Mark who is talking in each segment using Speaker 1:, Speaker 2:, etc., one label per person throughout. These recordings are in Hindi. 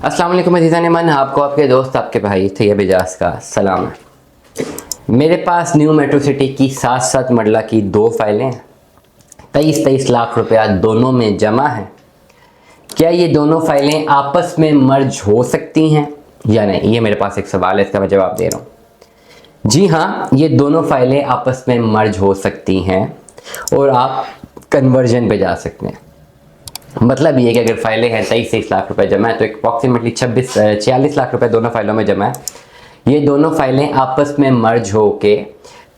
Speaker 1: अस्सलाम वालेकुम अज़ीज़ान मन, आपको आपके दोस्त आपके भाई तैयब इजाज़ का सलाम है। मेरे पास न्यू मेट्रो सिटी की 7 मरला की 2 फाइलें 23 लाख रुपया दोनों में जमा है। क्या ये दोनों फाइलें आपस में मर्ज हो सकती हैं या नहीं, ये मेरे पास एक सवाल है, इसका मैं जवाब दे रहा हूँ। जी हाँ, ये दोनों फाइलें आपस में मर्ज हो सकती हैं और आप कन्वर्जन पे जा सकते हैं। मतलब ये कि अगर फाइलें हैं 23 लाख रुपए जमा है तो अप्रॉक्सीमेटली 46 लाख रुपए दोनों फाइलों में जमा है। ये दोनों फाइलें आपस में मर्ज होके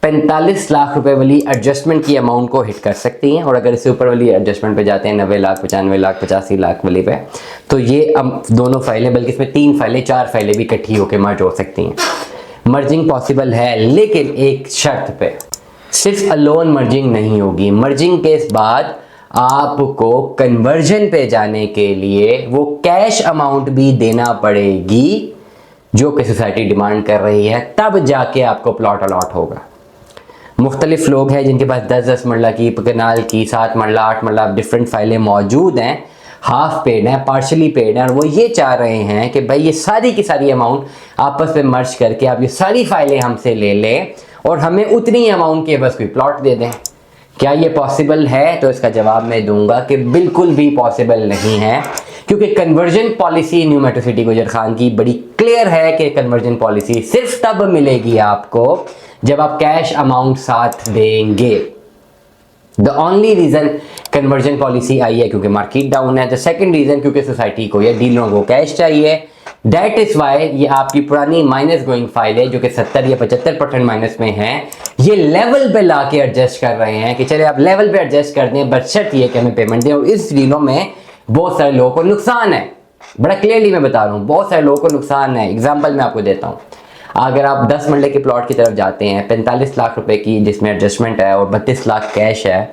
Speaker 1: 45 लाख रुपए वाली एडजस्टमेंट की अमाउंट को हिट कर सकती हैं, और अगर इससे ऊपर वाली एडजस्टमेंट पे जाते हैं 90 लाख, 95 लाख, 85 लाख वाली पे, तो ये अब दोनों फाइलें, बल्कि इसमें 3 फाइलें 4 फाइलें भी इकट्ठी होकर मर्ज हो सकती हैं। मर्जिंग पॉसिबल है, लेकिन एक शर्त पे, सिर्फ अलोन मर्जिंग नहीं होगी। मर्जिंग के बाद आपको कन्वर्जन पे जाने के लिए वो कैश अमाउंट भी देना पड़ेगी जो कि सोसाइटी डिमांड कर रही है, तब जाके आपको प्लॉट अलॉट होगा। मुख्तलिफ लोग हैं जिनके पास 10-10 मरला की, कनाल की, 7 मरला, 8 मरला डिफरेंट फाइलें मौजूद हैं, हाफ पेड हैं, पार्शली पेड हैं, और वो ये चाह रहे हैं कि भाई ये सारी की सारी अमाउंट आपस में मर्ज करके आप ये सारी फाइलें हमसे ले लें और हमें उतनी अमाउंट के बस कोई प्लॉट दे दें। क्या ये पॉसिबल है? तो इसका जवाब मैं दूंगा कि बिल्कुल भी पॉसिबल नहीं है, क्योंकि conversion policy new metro city गुजर खान की बड़ी क्लियर है कि कन्वर्जन पॉलिसी सिर्फ तब मिलेगी आपको जब आप कैश अमाउंट साथ देंगे। The only reason conversion policy आई है क्योंकि मार्केट डाउन है। द सेकंड रीज़न क्योंकि सोसाइटी को या डीलरों को कैश चाहिए। दैट इज़ वाई ये आपकी पुरानी माइनस गोइंग फाइल है जो कि 70 या 75% माइनस में है, ये लेवल पे ला के एडजस्ट कर रहे हैं कि चले आप लेवल पे एडजस्ट कर दें, बशर्त ये कि हमें पेमेंट दें। और इस डीलों में बहुत सारे लोगों को नुकसान है, बड़ा क्लियरली मैं बता रहा हूँ, बहुत सारे लोगों को नुकसान है। एग्जाम्पल मैं आपको देता हूँ। अगर आप 10 मरले के प्लॉट की तरफ जाते हैं 45 लाख रुपए की, जिसमें एडजस्टमेंट है और 32 लाख कैश है,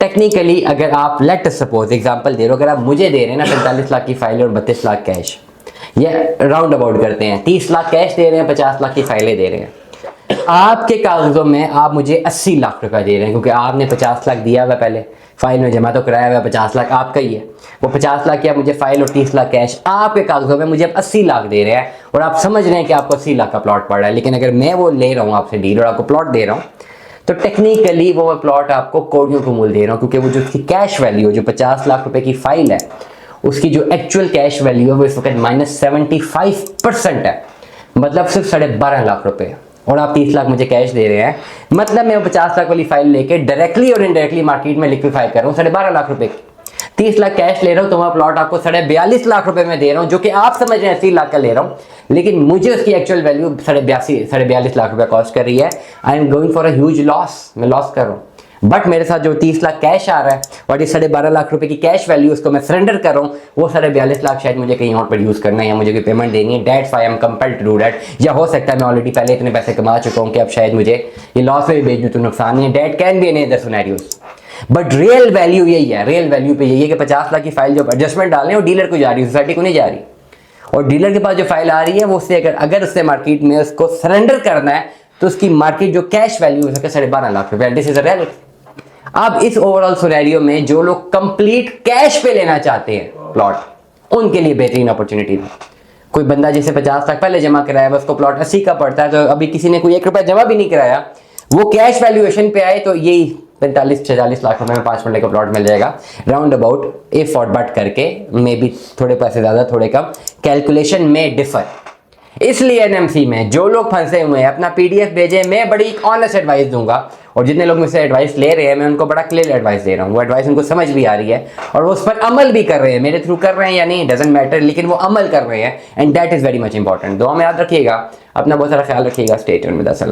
Speaker 1: टेक्निकली अगर आप लेट सपोज एग्जांपल दे रहे हो, अगर आप मुझे दे रहे हैं ना 45 लाख की फाइल और 32 लाख कैश, या राउंड अबाउट करते हैं 30 लाख कैश दे रहे हैं, 50 लाख की फाइलें दे रहे हैं, आपके कागजों में आप मुझे 80 लाख रुपया दे रहे हैं क्योंकि आपने 50 लाख दिया हुआ, पहले फाइल में जमा तो कराया हुआ, 50 लाख आपका ही है। वो 50 लाख की आप मुझे फाइल और 30 लाख कैश, आपके कागजों में मुझे 80 लाख दे रहे हैं और आप समझ रहे हैं कि आपको 80 लाख का प्लॉट पड़ रहा है। लेकिन अगर मैं वो ले रहा हूँ आपसे डील और आपको प्लॉट दे रहा हूँ, तो टेक्निकली वो प्लॉट आपको कोड़ियों को मूल दे रहा हूँ, क्योंकि वो जो उसकी कैश वैल्यू जो 50 लाख रुपए की फाइल है, उसकी जो एक्चुअल कैश वैल्यू है वो इस वक्त -75% है, मतलब सिर्फ 12.5 लाख रुपए, और आप 30 लाख मुझे कैश दे रहे हैं। मतलब मैं 50 लाख वाली फाइल लेके डायरेक्टली और इनडायरेक्टली मार्केट में लिक्विफाई कर रहा हूँ 12.5 लाख रुपए की। 30 लाख कैश ले रहा हूँ तो मैं प्लॉट आपको 42.5 लाख रुपए में दे रहा हूँ, जो कि आप समझ रहे हैं 80 लाख का ले रहा हूँ, लेकिन मुझे उसकी एक्चुअल वैल्यू 42 लाख रुपए कॉस्ट कर रही है। I am going for a huge loss, मैं लॉस कर रहा हूँ। बट मेरे साथ जो 30 लाख कैश आ रहा है और ये 12.5 लाख रुपए की कैश वैल्यू उसको मैं सरेंडर कर रहा हूँ, वो 42.5 लाख शायद मुझे कहीं और पर यूज करना है या मुझे कोई पेमेंट देनी है। That's why I am compelled to do that. या हो सकता है मैं ऑलरेडी पहले इतने पैसे कमा चुका हूँ कि अब शायद मुझे ये लॉस में भी बेच दूँ तो नुकसान नहीं है। That can be any other scenarios, but real value यही है। रियल वैल्यू पे यही है कि 50 लाख की फाइल जो एडजस्टमेंट डालने वो डीलर को जा रही है, सोसाइटी को नहीं जा रही। और डीलर के पास जो फाइल आ रही है वो उससे अगर उससे मार्केट में उसको सरेंडर करना है तो उसकी मार्केट जो कैश वैल्यू हो सके 12.5 लाख रुपए। This is a reality. अब इस ओवरऑल सिनेरियो में जो लोग कंप्लीट कैश पे लेना चाहते हैं प्लॉट, उनके लिए बेहतरीन अपॉर्चुनिटी है। कोई बंदा जिसे 50 लाख पहले जमा कराया, उसको प्लॉट 80 का पड़ता है, तो अभी किसी ने कोई 1 रुपया जमा भी नहीं कराया, वो कैश वैल्यूएशन पे आए तो यही 45-46 लाख रुपए में 5 मरले का प्लॉट मिल जाएगा राउंड अबाउट, इफ और बट करके, मे बी थोड़े पैसे ज्यादा थोड़े कम, कैलकुलेशन में डिफर। इसलिए एनएमसी में जो लोग फंसे हुए हैं अपना पीडीएफ भेजें, मैं बड़ी ऑनेस्ट एडवाइस दूंगा, और जितने लोग मुझसे एडवाइस ले रहे हैं मैं उनको बड़ा क्लियर एडवाइस दे रहा हूँ। वो एडवाइस उनको समझ भी आ रही है और वो उस पर अमल भी कर रहे हैं, मेरे थ्रू कर रहे हैं या नहीं डजंट मैटर, लेकिन वो अमल कर रहे हैं, and that is very much important. दुआ में याद रखिएगा, अपना बहुत सारा ख्याल रखिएगा। Stay tuned with us.